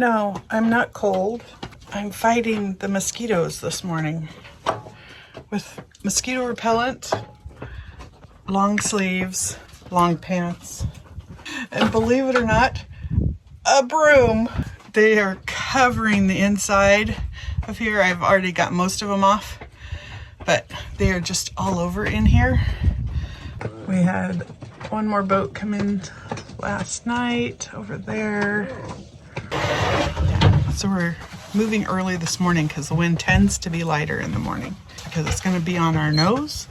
No, I'm not cold. I'm fighting the mosquitoes this morning with mosquito repellent, long sleeves, long pants, and believe it or not, a broom. They are covering the inside of here. I've already got most of them off, but they are just all over in here. We had one more boat come in last night over there. So we're moving early this morning because the wind tends to be lighter in the morning because it's going to be on our nose.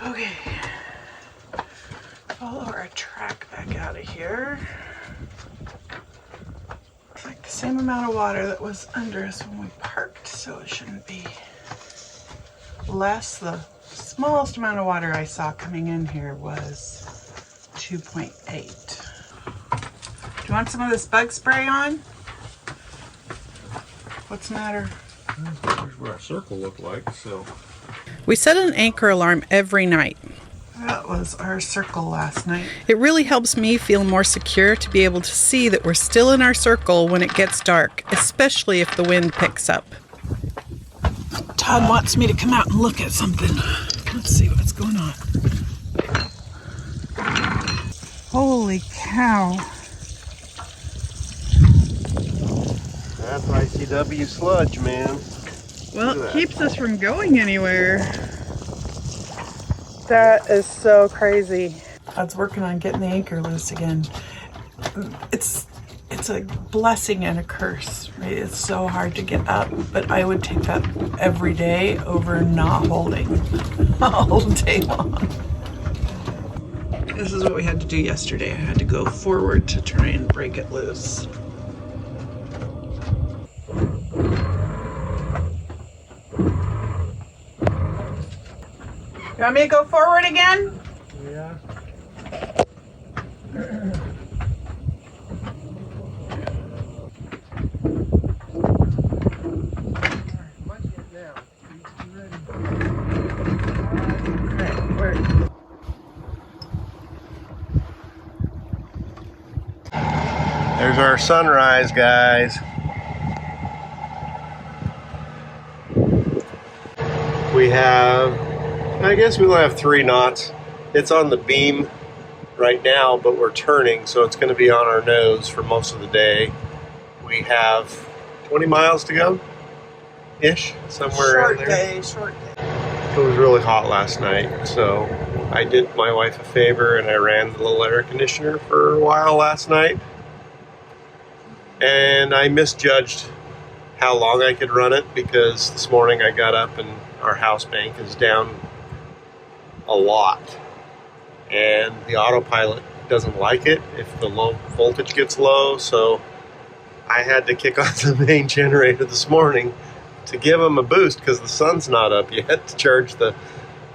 Okay, follow our track back out of here. It's like the same amount of water that was under us when we parked, so it shouldn't be less. The smallest amount of water I saw coming in here was 2.8. Do you want some of this bug spray on? What's the matter? Here's what our circle looked like, so. We set an anchor alarm every night. That was our circle last night. It really helps me feel more secure to be able to see that we're still in our circle when it gets dark, especially if the wind picks up. Todd wants me to come out and look at something. Let's see what's going on. Holy cow. That's ICW sludge, man. Well, it keeps us from going anywhere. That is so crazy. Todd's working on getting the anchor loose again. It's a blessing and a curse, right? It's so hard to get up, but I would take that every day over not holding all day long. This is what we had to do yesterday. I had to go forward to try and break it loose. You want me to go forward again? Yeah. There's our sunrise, guys. We have, I guess we only have 3 knots. It's on the beam right now, but we're turning, so it's going to be on our nose for most of the day. We have 20 miles to go, ish, somewhere around there. Short day. It was really hot last night, so I did my wife a favor and I ran the little air conditioner for a while last night. And I misjudged how long I could run it because this morning I got up and our house bank is down a lot. And the autopilot doesn't like it if the low voltage gets low, so I had to kick on the main generator this morning to give them a boost because the sun's not up yet to charge the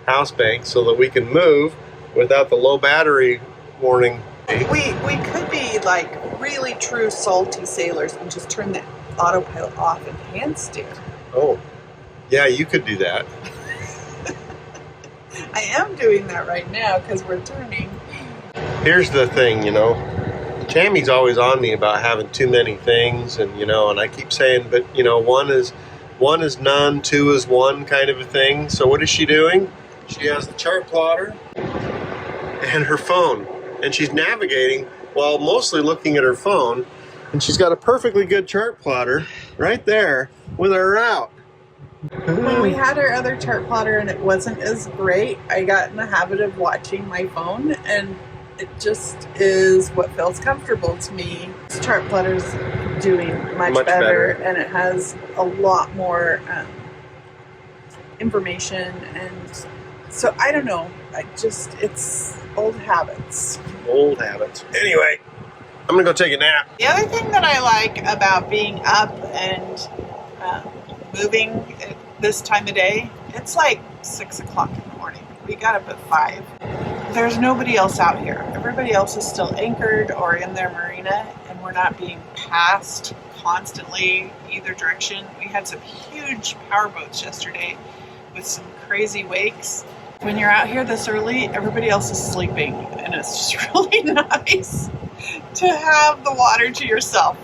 house bank so that we can move without the low battery warning. We could be like really true salty sailors and just turn the autopilot off and hand steer. Oh, yeah, you could do that. I am doing that right now because we're turning. Here's the thing, you know, Tammy's always on me about having too many things, and and I keep saying, but one is none, 2 is 1 kind of a thing. So what is she doing? She has the chart plotter and her phone, and she's navigating while mostly looking at her phone, and she's got a perfectly good chart plotter right there with her route. When we had our other chart plotter and it wasn't as great, I got in the habit of watching my phone, and it just is what feels comfortable to me. This chart plotter's doing much better, and it has a lot more information, and so I don't know. It's old habits. Old habits. Anyway, I'm gonna go take a nap. The other thing that I like about being up and moving at this time of day, it's like 6 o'clock in the morning. We got up at 5. There's nobody else out here. Everybody else is still anchored or in their marina, and we're not being passed constantly either direction. We had some huge power boats yesterday with some crazy wakes, When you're out here this early, everybody else is sleeping, and it's just really nice to have the water to yourself.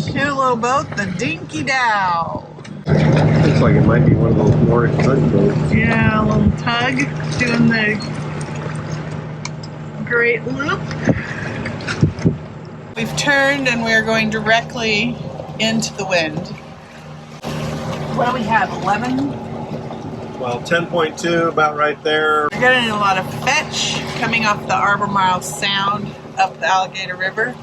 Cute little boat, the Dinky Dow. Looks like it might be one of those Nordic tugboats. Yeah, a little tug doing the great loop. We've turned and we're going directly into the wind. What do we have, 11? Well, 10.2, about right there. We're getting a lot of fetch coming off the Albemarle Sound up the Alligator River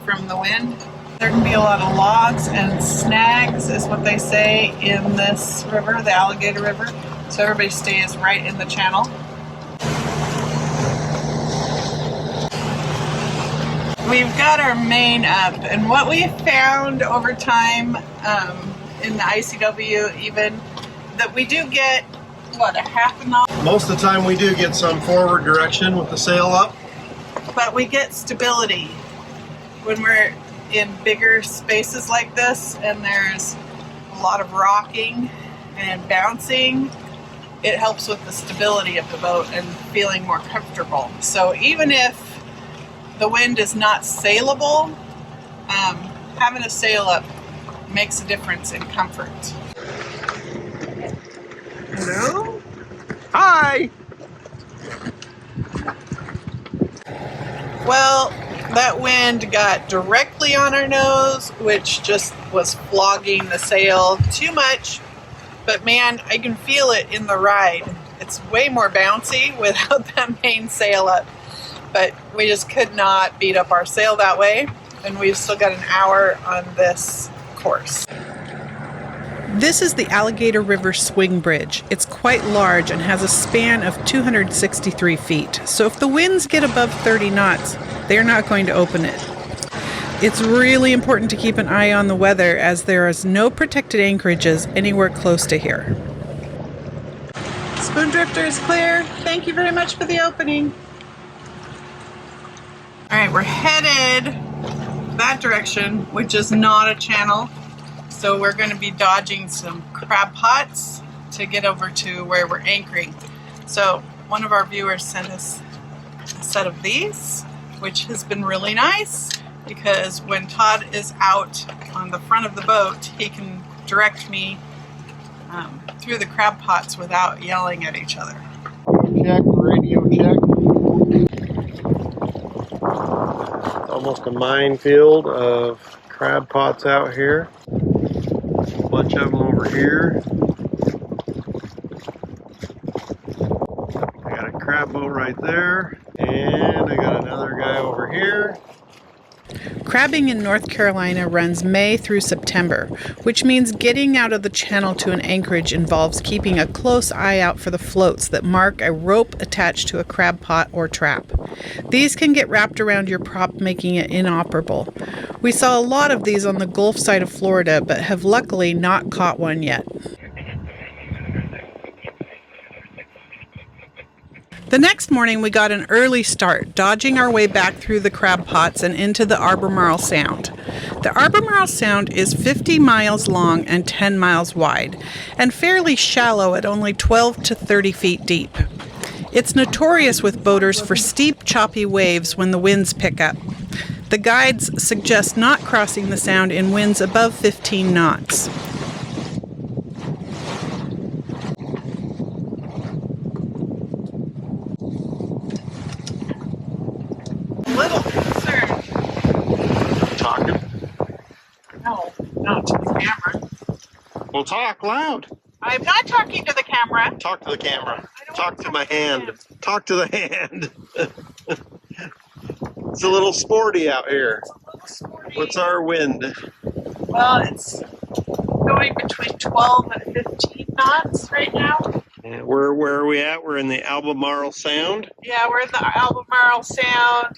from the wind. There can be a lot of logs and snags, is what they say, in this river, the Alligator River. So everybody stays right in the channel. We've got our main up, and what we have found over time in the ICW even, that we do get, what, a half a knot? Most of the time we do get some forward direction with the sail up. But we get stability when we're in bigger spaces like this and there's a lot of rocking and bouncing. It helps with the stability of the boat and feeling more comfortable. So even if the wind is not sailable, having a sail up makes a difference in comfort. Hello? Hi! Well, that wind got directly on our nose, which just was flogging the sail too much. But man, I can feel it in the ride. It's way more bouncy without that main sail up. But we just could not beat up our sail that way. And we've still got an hour on this course. This is the Alligator River Swing Bridge. It's quite large and has a span of 263 feet. So if the winds get above 30 knots, they're not going to open it. It's really important to keep an eye on the weather, as there is no protected anchorages anywhere close to here. Spoondrifter is clear. Thank you very much for the opening. All right, we're headed that direction, which is not a channel. So we're going to be dodging some crab pots to get over to where we're anchoring. So one of our viewers sent us a set of these, which has been really nice, because when Todd is out on the front of the boat, he can direct me through the crab pots without yelling at each other. Check, radio check. Almost a minefield of crab pots out here. A bunch of them over here. I got a crab boat right there, and I got another guy over here. Crabbing in North Carolina runs May through September, which means getting out of the channel to an anchorage involves keeping a close eye out for the floats that mark a rope attached to a crab pot or trap. These can get wrapped around your prop, making it inoperable. We saw a lot of these on the Gulf side of Florida, but have luckily not caught one yet. The next morning we got an early start, dodging our way back through the crab pots and into the Albemarle Sound. The Albemarle Sound is 50 miles long and 10 miles wide, and fairly shallow at only 12 to 30 feet deep. It's notorious with boaters for steep, choppy waves when the winds pick up. The guides suggest not crossing the Sound in winds above 15 knots. Little concerned. Talking? No, not to the camera. Well, talk loud. I'm not talking to the camera. Talk to the camera. I don't Talk want to to my talk to the hand. hand. Talk to the hand. It's a little sporty out here. It's a little sporty. What's our wind? Well, it's going between 12 and 15 knots right now. And where are we at? We're in the Albemarle Sound. Yeah, we're in the Albemarle Sound.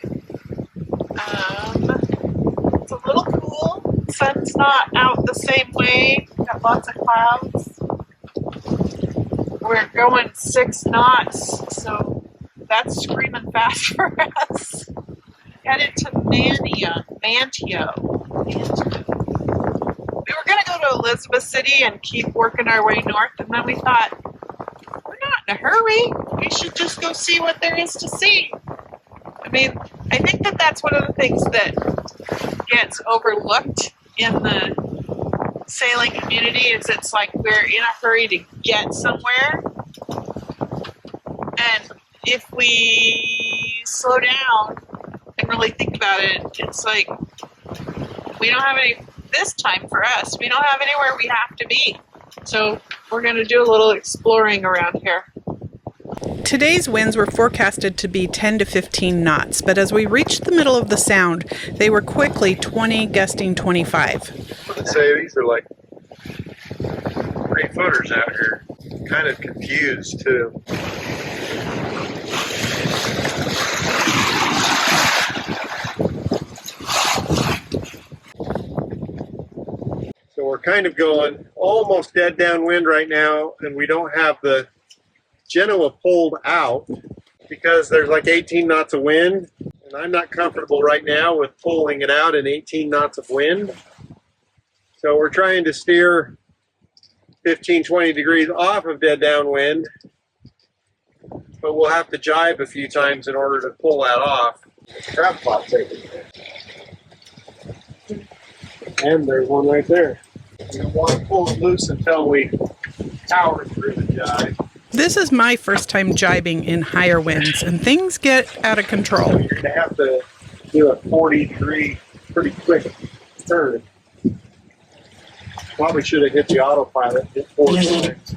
It's a little cool. Sun's not out the same way. We've got lots of clouds. We're going 6 knots, so that's screaming fast for us. headed to Manteo. We were going to go to Elizabeth City and keep working our way north, and then we thought, we're not in a hurry. We should just go see what there is to see. I mean, I think that that's one of the things that gets overlooked in the sailing community is it's like we're in a hurry to get somewhere. And if we slow down and really think about it, it's like we don't have any, this time for us, we don't have anywhere we have to be. So we're going to do a little exploring around here. Today's winds were forecasted to be 10 to 15 knots, but as we reached the middle of the sound, they were quickly 20, gusting 25. I'd say these are like 3-footers out here. Kind of confused too. So we're kind of going almost dead downwind right now, and we don't have the Genoa pulled out because there's like 18 knots of wind, and I'm not comfortable right now with pulling it out in 18 knots of wind. So we're trying to steer 15, 20 degrees off of dead downwind, but we'll have to jibe a few times in order to pull that off. Crab pot taking it. And there's one right there. We don't want to pull it loose until we power through the jibe. This is my first time jibing in higher winds, and things get out of control. You're going to have to do a 40-degree, pretty quick turn. Probably should have hit the autopilot and hit 4 times.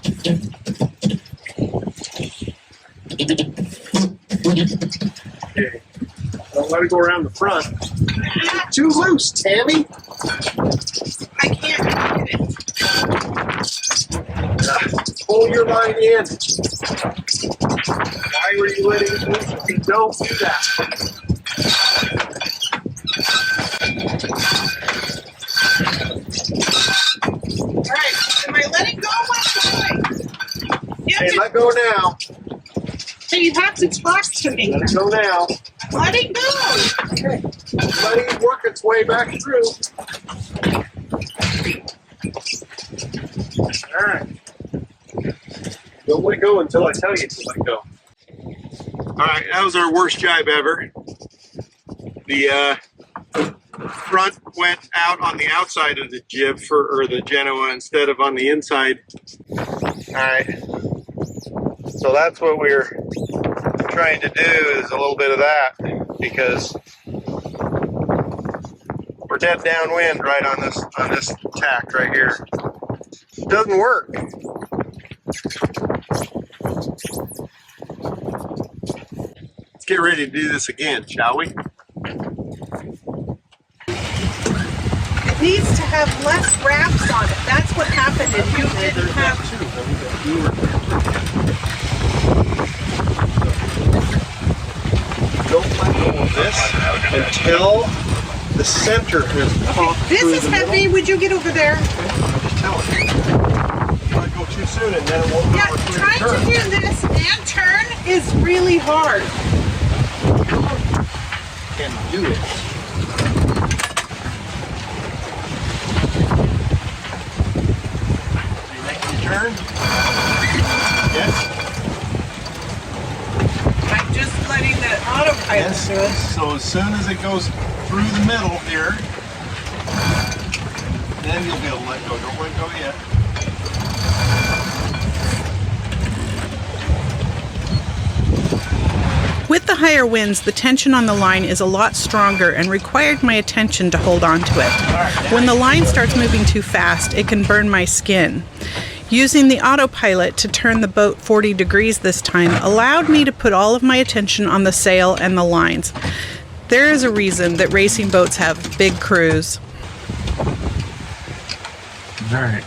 Okay. Don't let it go around the front. Too loose, Tammy. I can't get it. Pull your line in. Why were you letting it loose? Don't do that. Alright, am I letting go? What's the point? Hey, let go now. So you have to talk to me. Let it go now. I'm letting go. Okay. Letting it work its way back through. All right. Don't let go until I tell you to let go. All right, that was our worst jibe ever. The front went out on the outside of the jib or the Genoa instead of on the inside. All right. So that's what we're trying to do is a little bit of that because we're dead downwind right on this tack right here. It doesn't work. Let's get ready to do this again, shall we? It needs to have less wraps on it. That's what happened if you didn't have. Don't let go of this until the center has popped This through is the heavy. middle. Would you get over there? I'm just telling you. Don't let go too soon and then it won't Yeah, power through trying the turn. to do this and turn is really hard. Can do it. Are you making your turn? Yes? I'm just letting the autopilot do it. So as soon as it goes through the middle here, then you'll be able to let go. Don't let go yet. With the higher winds, the tension on the line is a lot stronger and required my attention to hold on to it. When the line starts moving too fast, it can burn my skin. Using the autopilot to turn the boat 40 degrees this time allowed me to put all of my attention on the sail and the lines. There is a reason that racing boats have big crews. All right.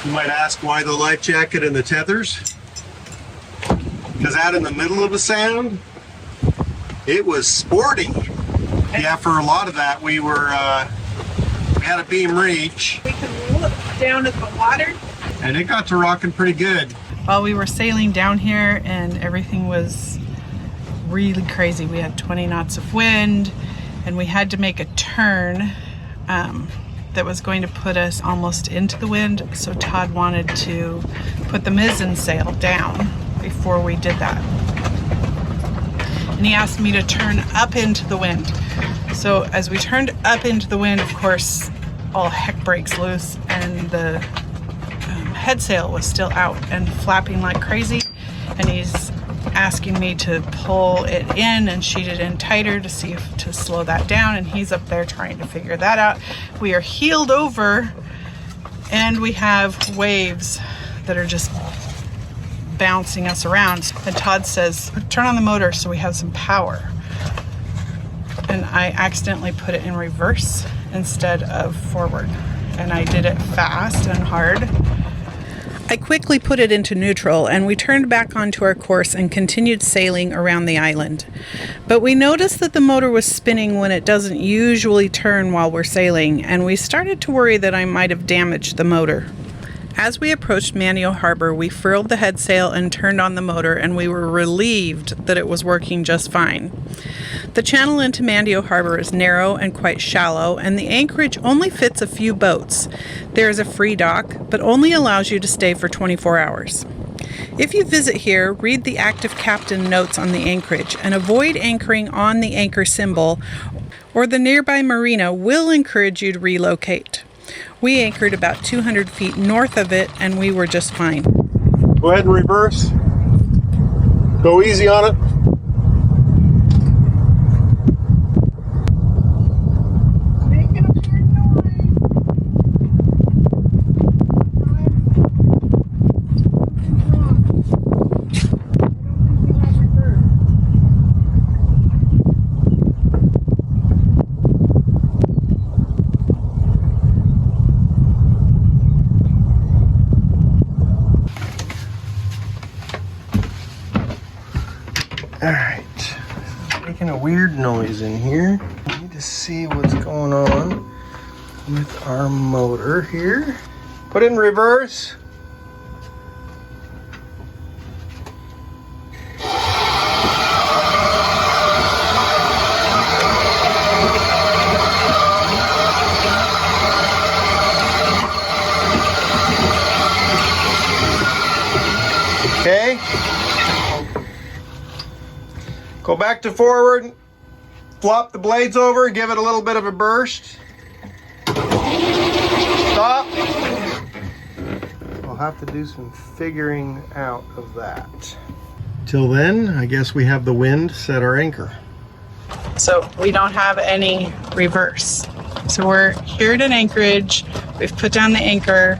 You might ask why the life jacket and the tethers? Because out in the middle of the sound, it was sporty. Yeah, for a lot of that, we had a beam reach. We can look down at the water. And it got to rocking pretty good. while we were sailing down here and everything was really crazy. We had 20 knots of wind and we had to make a turn that was going to put us almost into the wind. So Todd wanted to put the mizzen sail down before we did that. And he asked me to turn up into the wind. So as we turned up into the wind, of course, all heck breaks loose and the head sail was still out and flapping like crazy. And he's asking me to pull it in and sheet it in tighter to see if to slow that down, and he's up there trying to figure that out. We are heeled over and we have waves that are just bouncing us around, and Todd says turn on the motor so we have some power, and I accidentally put it in reverse instead of forward, and I did it fast and hard. I quickly put it into neutral and we turned back onto our course and continued sailing around the island. But we noticed that the motor was spinning when it doesn't usually turn while we're sailing, and we started to worry that I might have damaged the motor. As we approached Manteo Harbor, we furled the head sail and turned on the motor, and we were relieved that it was working just fine. The channel into Manteo Harbor is narrow and quite shallow, and the anchorage only fits a few boats. There is a free dock, but only allows you to stay for 24 hours. If you visit here, read the active captain notes on the anchorage and avoid anchoring on the anchor symbol, or the nearby marina will encourage you to relocate. We anchored about 200 feet north of it and we were just fine. Go ahead and reverse. Go easy on it. Alright, making a weird noise in here. I need to see what's going on with our motor here. Put it in reverse. Okay. Go back to forward, flop the blades over, give it a little bit of a burst. Stop. We'll have to do some figuring out of that. Till then, I guess we have the wind set our anchor. So we don't have any reverse. So we're here at an anchorage, we've put down the anchor,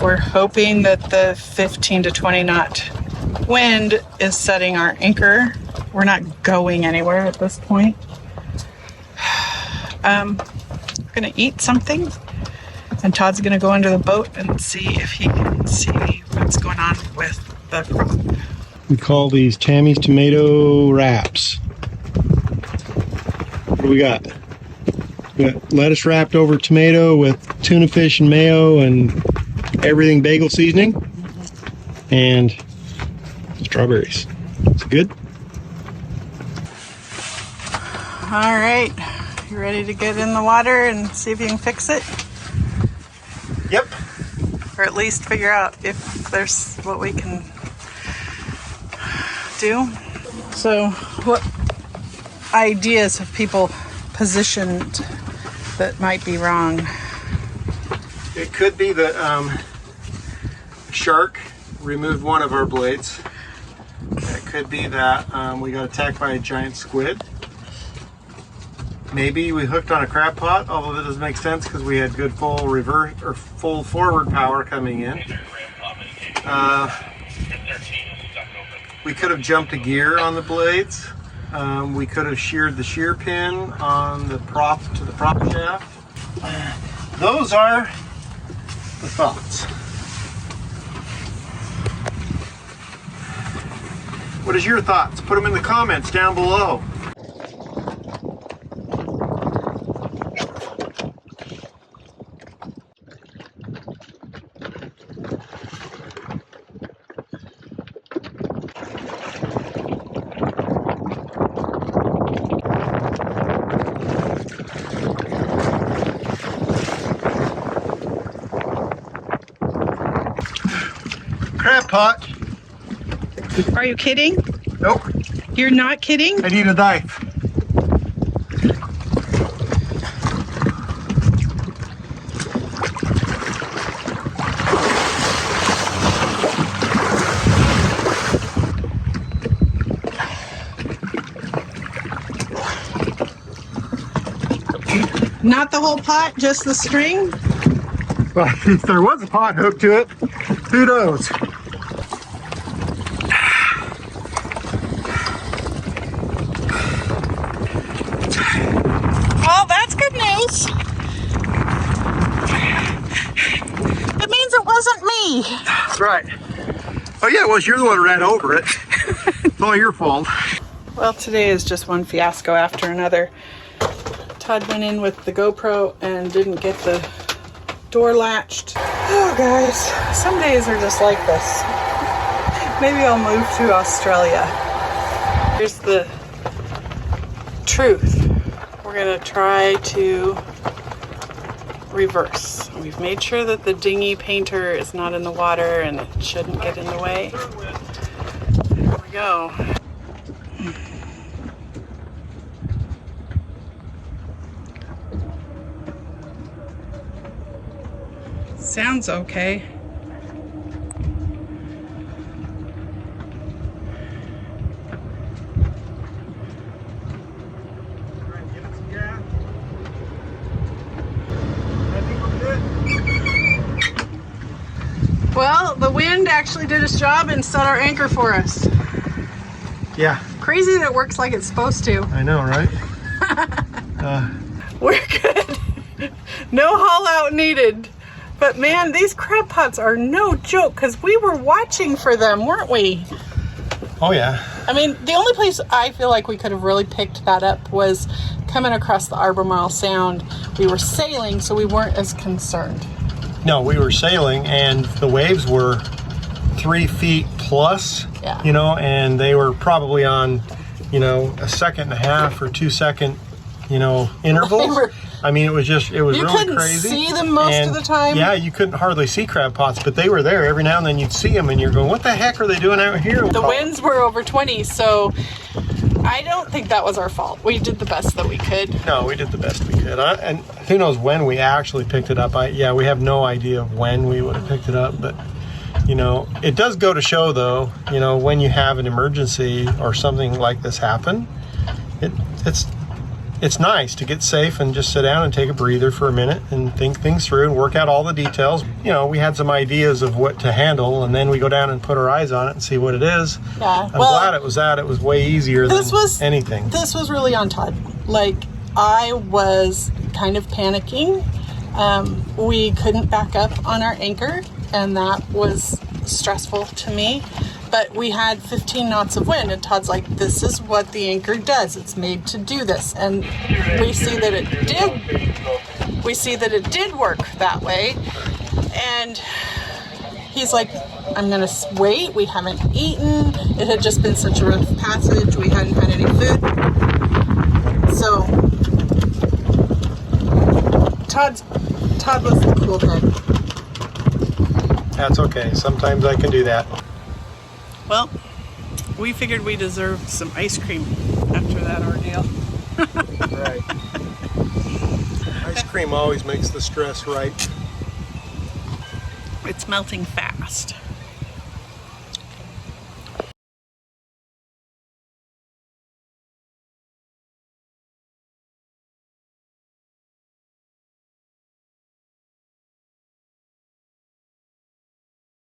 we're hoping that the 15 to 20 knot wind is setting our anchor. We're not going anywhere at this point. We're gonna eat something, and Todd's gonna go under the boat and see if he can see what's going on with the crop. We call these Tammy's tomato wraps. What do we got? We got lettuce wrapped over tomato with tuna fish and mayo and everything bagel seasoning, and strawberries. Is it good? All right, you ready to get in the water and see if you can fix it? Yep. Or at least figure out if there's what we can do. So what ideas have people positioned that might be wrong? It could be that shark removed one of our blades. It could be that we got attacked by a giant squid. Maybe we hooked on a crab pot, although that doesn't make sense because we had good full reverse or full forward power coming in. We could have jumped a gear on the blades. We could have sheared the shear pin on the prop to the prop shaft. Those are the thoughts. What is your thoughts? Put them in the comments down below. pot. Are you kidding? Nope. You're not kidding? I need a knife. Not the whole pot, just the string? Well, if there was a pot hooked to it, who knows? Well, that's good news. It means it wasn't me. That's right. Oh yeah, it was. You're the one who ran over it. It's all your fault. Well, today is just one fiasco after another. Todd went in with the GoPro and didn't get the door latched. Oh guys, some days are just like this. Maybe I'll move to Australia. Here's the truth. We're gonna try to reverse. We've made sure that the dinghy painter is not in the water and it shouldn't get in the way. Here we go. Sounds okay. Well, the wind actually did its job and set our anchor for us. Yeah. Crazy that it works like it's supposed to. I know, right? We're good. No haul out needed. But man, these crab pots are no joke because we were watching for them, weren't we? Oh yeah. I mean, the only place I feel like we could have really picked that up was coming across the Albemarle Sound. We were sailing, so we weren't as concerned. No, we were sailing and the waves were 3 feet plus, Yeah. you know, and they were probably on, you know, a 1.5 or 2 second, you know, intervals. I mean, it was You really couldn't crazy. see them most of the time. Yeah, you couldn't hardly see crab pots, but they were there. Every now and then you'd see them and you're going, what the heck are they doing out here? The winds were over 20, so I don't think that was our fault. We did the best that we could. No, we did the best we could. And who knows when we actually picked it up. Yeah, we have no idea of when we would have picked it up, but you know, it does go to show though, you know, when you have an emergency or something like this happen, it's nice to get safe and just sit down and take a breather for a minute and think things through and work out all the details. You know, we had some ideas of what to handle, and then we go down and put our eyes on it and see what it is. Yeah. I'm glad it was that. It was way easier than anything. This was really on Todd. Like, I was kind of panicking. We couldn't back up on our anchor, and that was stressful to me. But we had 15 knots of wind, and Todd's like, this is what the anchor does. It's made to do this. And we see that it did. We see that it did work that way. And he's like, I'm going to wait. We haven't eaten. It had just been such a rough passage. We hadn't had any food. So Todd was the cool head. That's okay. Sometimes I can do that. Well, we figured we deserved some ice cream after that ordeal. Right. Ice cream always makes the stress right. It's melting fast.